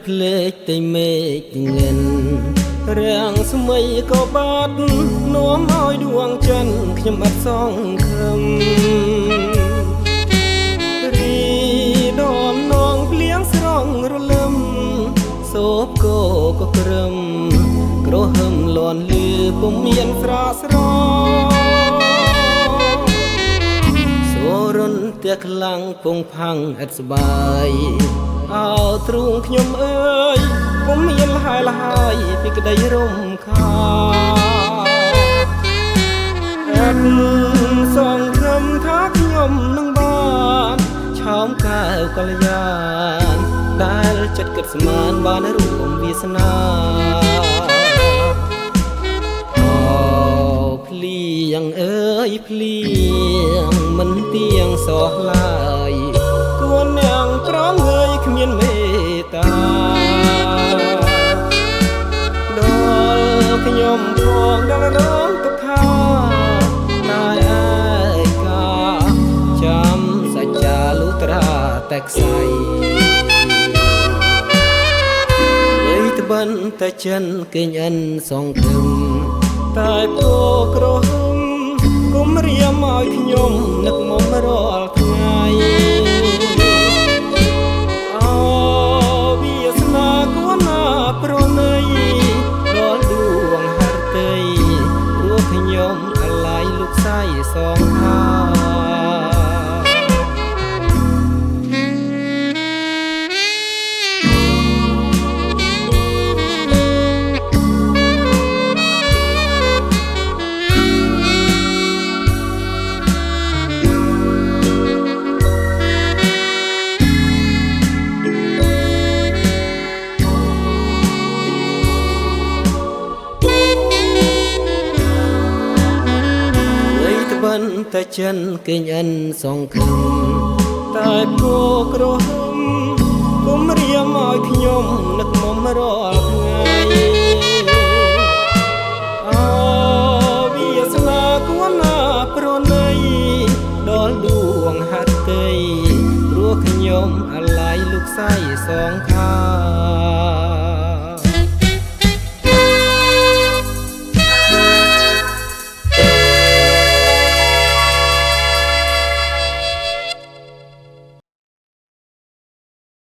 ភ្លេចតែមេឃងិនរាំងស្មីក៏បាត់នាំឲ្យដួងច័ន្ទខ្ញុំអត់សង្ឃឹមរីដំនងភ្លៀងស្រង់រលឹមសោបក៏ក្រឹមក្រហឹមលន់លឺពុំមានស្រស់ស្រសូរុនតែខ្លាំងពងផាំងឥតស្បាយអោទ្រូងខ្ញុំអើយពុំមានលហើយលហើយពីក្តីរំខាអត់សងខំថាខ្ញុំនឹងបានឆោមកែវកល្យានដែលចិត្តគិតស្មានបានរួមវាសនាភ្លៀងអើយភ្លៀងមិនទៀងសោះឡើយគួរនាងប្រងើយគ្មានមេត្តាដល់ខ្ញុំផងដល់រងទុក្ខាតែឯកាចាំសច្ចាលុត្រាតែខ្សែត្បិនតែចិនគេញអិនសងគឹមតែពូក្រហឹមគុំរៀមឲ្យខ្ញុំនឹកមុំរាល់ថ្ងៃអូវាសនាគួរណាប្រណីដល់ដួងហឫទ័យព្រោះខ្ញុំអាឡ័យលោកស្រីសងខាតែចិនគេញអិនសងគឹមតែពូក្រហឹមគុំរៀមឲ្យខ្ញុំនឹកមុំរាល់ថ្ងៃអូវាសនាគួរណាប្រណីដល់ដួងហឫទ័យព្រោះខ្ញុំអាឡ័យលោកស្រីសងខា